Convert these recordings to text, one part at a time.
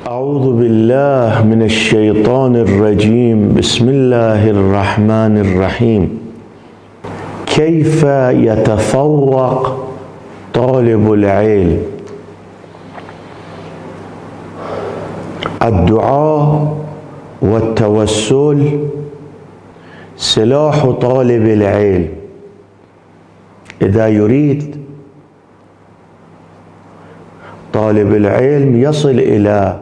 أعوذ بالله من الشيطان الرجيم. بسم الله الرحمن الرحيم. كيف يتفوق طالب العلم؟ الدعاء والتوسل سلاح طالب العلم. إذا يريد طالب العلم يصل إلى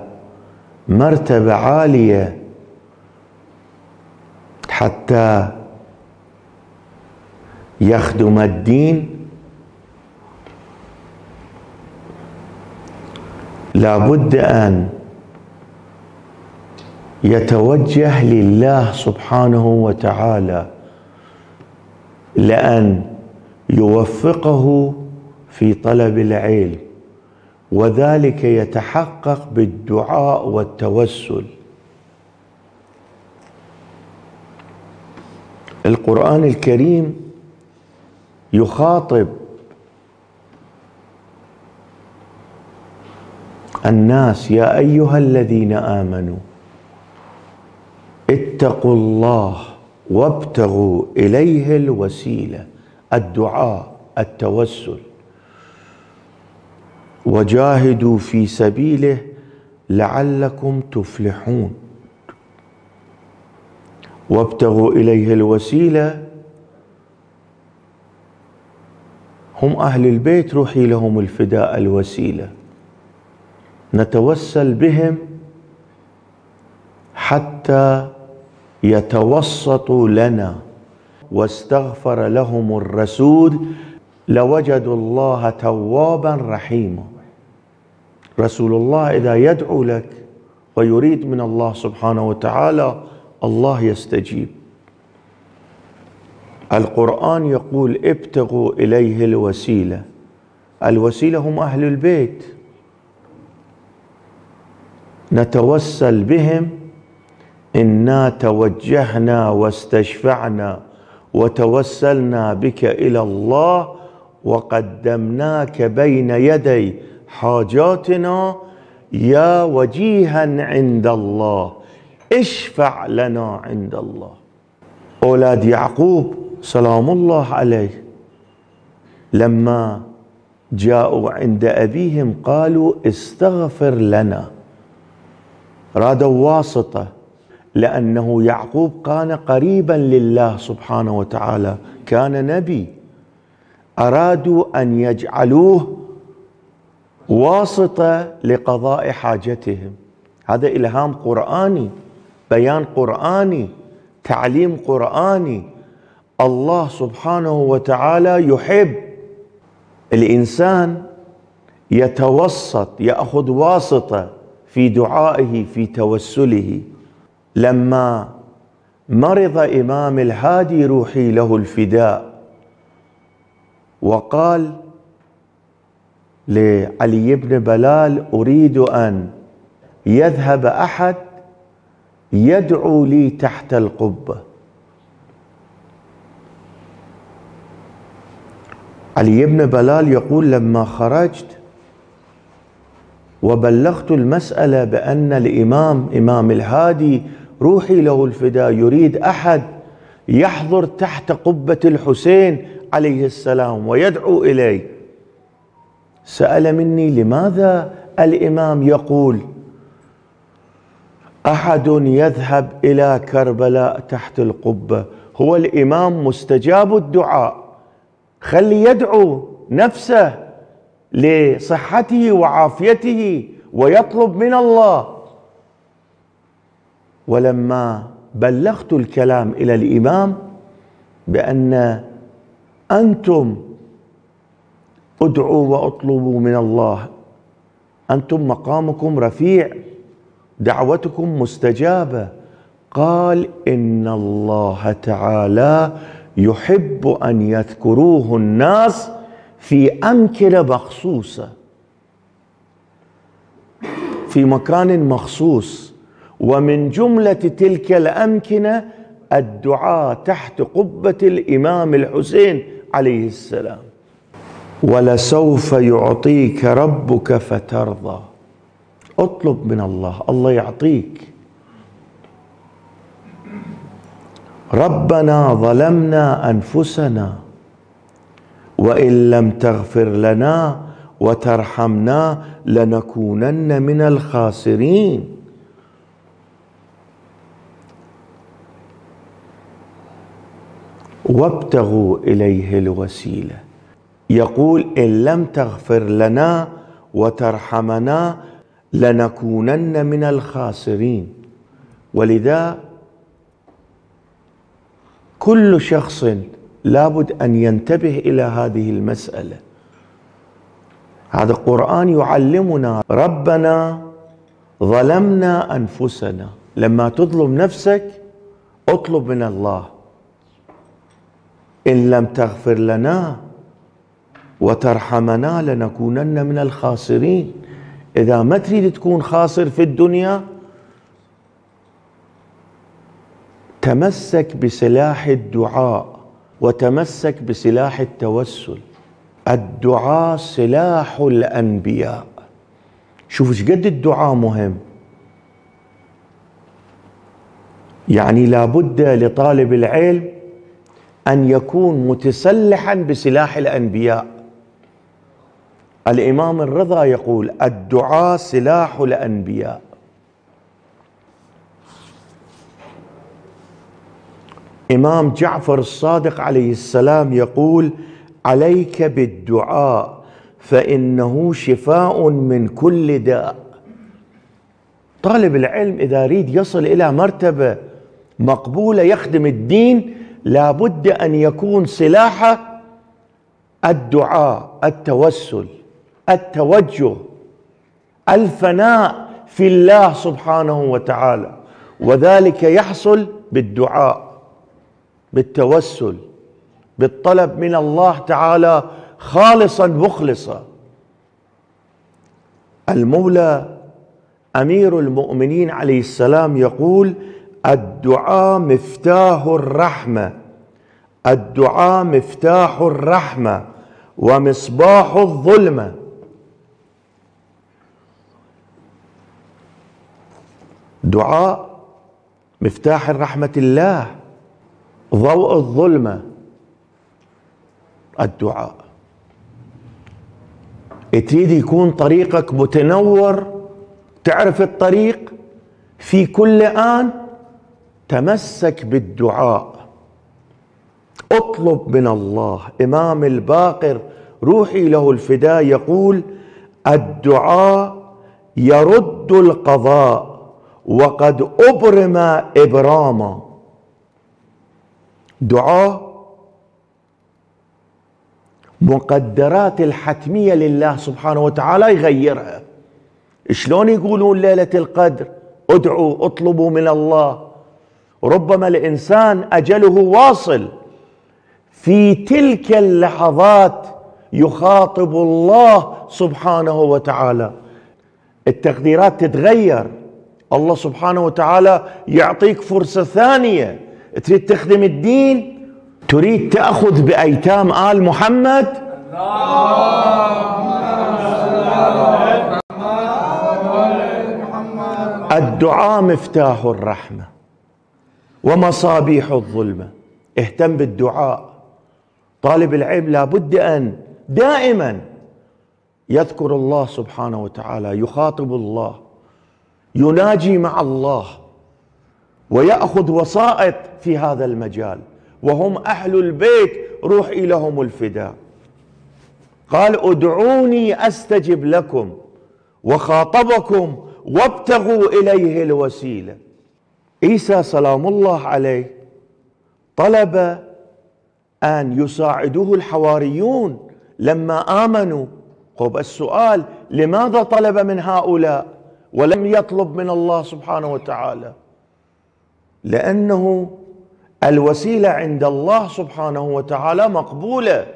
مرتبة عالية حتى يخدم الدين، لابد أن يتوجه لله سبحانه وتعالى لأن يوفقه في طلب العلم، وذلك يتحقق بالدعاء والتوسل. القرآن الكريم يخاطب الناس: يا أيها الذين آمنوا اتقوا الله وابتغوا إليه الوسيلة، الدعاء، التوسل، وجاهدوا في سبيله لعلكم تفلحون. وابتغوا إليه الوسيلة هم أهل البيت، روحي لهم الفداء الوسيلة، نتوسل بهم حتى يتوسطوا لنا. واستغفر لهم الرسول لوجدوا الله توابا رحيما. رسول الله إذا يدعو لك ويريد من الله سبحانه وتعالى، الله يستجيب. القرآن يقول: ابتغوا إليه الوسيلة. الوسيلة هم أهل البيت، نتوسل بهم. إنا توجهنا واستشفعنا وتوسلنا بك إلى الله وقدمناك بين يدي حاجاتنا يا وجيها عند الله، اشفع لنا عند الله. أولاد يعقوب سلام الله عليه لما جاءوا عند أبيهم قالوا: استغفر لنا. رادوا واسطة، لأنه يعقوب كان قريبا لله سبحانه وتعالى، كان نبي، أرادوا أن يجعلوه واسطة لقضاء حاجتهم. هذا إلهام قرآني، بيان قرآني، تعليم قرآني. الله سبحانه وتعالى يحب الإنسان يتوسط، يأخذ واسطة في دعائه، في توسله. لما مرض إمام الهادي روحي له الفداء وقال لعلي بن بلال: أريد أن يذهب أحد يدعو لي تحت القبة. علي بن بلال يقول: لما خرجت وبلغت المسألة بأن الإمام إمام الهادي روحي له الفداء يريد أحد يحضر تحت قبة الحسين عليه السلام ويدعو إليه، سأل مني: لماذا الإمام يقول أحد يذهب إلى كربلاء تحت القبة؟ هو الإمام مستجاب الدعاء، خلي يدعو نفسه لصحته وعافيته ويطلب من الله. ولما بلغت الكلام إلى الإمام بأن أنتم ادعوا واطلبوا من الله، أنتم مقامكم رفيع، دعوتكم مستجابة، قال: إن الله تعالى يحب أن يذكروه الناس في أمكنة مخصوصة، في مكان مخصوص، ومن جملة تلك الأمكنة الدعاء تحت قبة الإمام الحسين عليه السلام. ولسوف يعطيك ربك فترضى. اطلب من الله، الله يعطيك. ربنا ظلمنا أنفسنا وإن لم تغفر لنا وترحمنا لنكونن من الخاسرين. وابتغوا إليه الوسيلة. يقول إن لم تغفر لنا وترحمنا لنكونن من الخاسرين. ولذا كل شخص لابد أن ينتبه إلى هذه المسألة. هذا القرآن يعلمنا ربنا ظلمنا أنفسنا. لما تظلم نفسك اطلب من الله إن لم تغفر لنا وترحمنا لنكونن من الخاسرين. إذا ما تريد تكون خاسر في الدنيا تمسك بسلاح الدعاء وتمسك بسلاح التوسل. الدعاء سلاح الأنبياء. شوف ايش قد الدعاء مهم. يعني لابد لطالب العلم أن يكون متسلحا بسلاح الأنبياء. الإمام الرضا يقول الدعاء سلاح الأنبياء. إمام جعفر الصادق عليه السلام يقول عليك بالدعاء فإنه شفاء من كل داء. طالب العلم إذا يريد يصل إلى مرتبة مقبولة يخدم الدين لابد أن يكون سلاحه الدعاء، التوسل، التوجه، الفناء في الله سبحانه وتعالى. وذلك يحصل بالدعاء، بالتوسل، بالطلب من الله تعالى خالصا مخلصا. المولى أمير المؤمنين عليه السلام يقول الدعاء مفتاح الرحمة، الدعاء مفتاح الرحمة ومصباح الظلمة. دعاء مفتاح الرحمة الله، ضوء الظلمة الدعاء. تريد يكون طريقك متنور، تعرف الطريق في كل آن، تمسك بالدعاء، اطلب من الله. إمام الباقر روحي له الفداء يقول الدعاء يرد القضاء وقد أبرم إبراما. دعاء مقدرات الحتمية لله سبحانه وتعالى يغيرها. شلون يقولون ليلة القدر ادعوا اطلبوا من الله؟ ربما الإنسان أجله واصل، في تلك اللحظات يخاطب الله سبحانه وتعالى، التقديرات تتغير، الله سبحانه وتعالى يعطيك فرصة ثانية. تريد تخدم الدين، تريد تأخذ بأيتام آل محمد، الدعاء مفتاح الرحمة ومصابيح الظلمة. اهتم بالدعاء. طالب العلم لابد أن دائما يذكر الله سبحانه وتعالى، يخاطب الله، يناجي مع الله، ويأخذ وسائط في هذا المجال، وهم أهل البيت روحي لهم الفداء. قال ادعوني أستجب لكم، وخاطبكم وابتغوا إليه الوسيلة. عيسى سلام الله عليه طلب أن يساعدوه الحواريون لما آمنوا. طب السؤال لماذا طلب من هؤلاء ولم يطلب من الله سبحانه وتعالى؟ لأنه الوسيلة عند الله سبحانه وتعالى مقبولة.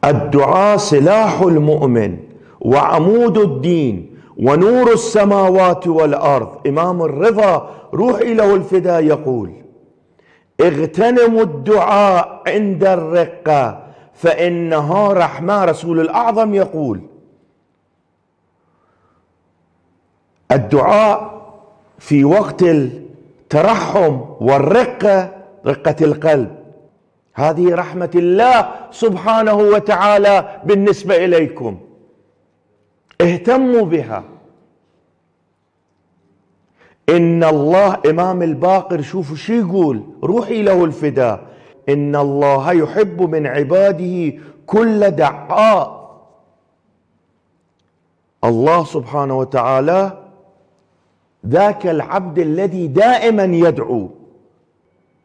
الدعاء سلاح المؤمن وعمود الدين ونور السماوات والأرض. إمام الرضا روحي له الفداء يقول اغتنموا الدعاء عند الرقة فإنها رحمة. رسول الأعظم يقول الدعاء في وقت الترحم والرقة، رقة القلب، هذه رحمة الله سبحانه وتعالى بالنسبة إليكم، اهتموا بها. إن الله، إمام الباقر شوفوا شو يقول، روحي له الفداء، إن الله يحب من عباده كل دعاء. الله سبحانه وتعالى ذاك العبد الذي دائما يدعو،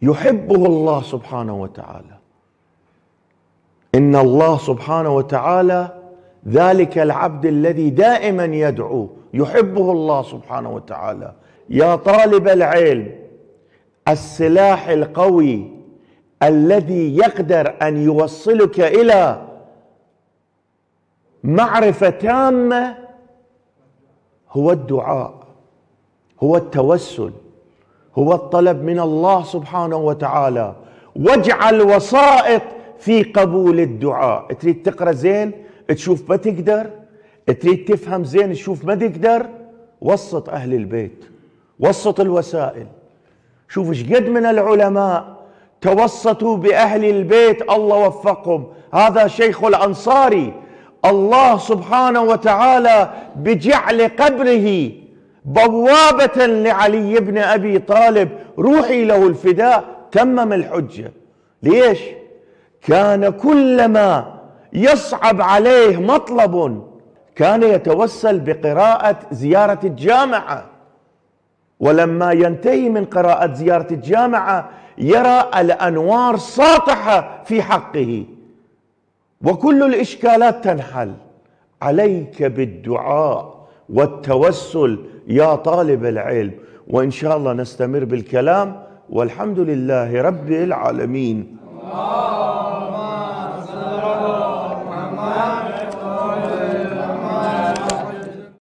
يحبه الله سبحانه وتعالى. إن الله سبحانه وتعالى ذلك العبد الذي دائما يدعو يحبه الله سبحانه وتعالى. يا طالب العلم، السلاح القوي الذي يقدر أن يوصلك إلى معرفة تامة هو الدعاء، هو التوسل، هو الطلب من الله سبحانه وتعالى. واجعل وسائط في قبول الدعاء. تريد تقرأ زين تشوف ما تقدر، تريد تفهم زين تشوف ما تقدر، وسط أهل البيت، وسط الوسائل. شوف ايش قد من العلماء توسطوا بأهل البيت، الله وفقهم. هذا شيخ الأنصاري، الله سبحانه وتعالى بجعل قبره بوابة لعلي بن أبي طالب روحي له الفداء تمم الحجة. ليش؟ كان كلما يصعب عليه مطلب كان يتوسل بقراءة زيارة الجامعة، ولما ينتهي من قراءة زيارة الجامعة يرى الأنوار ساطحة في حقه وكل الإشكالات تنحل. عليك بالدعاء والتوسل يا طالب العلم. وإن شاء الله نستمر بالكلام، والحمد لله رب العالمين.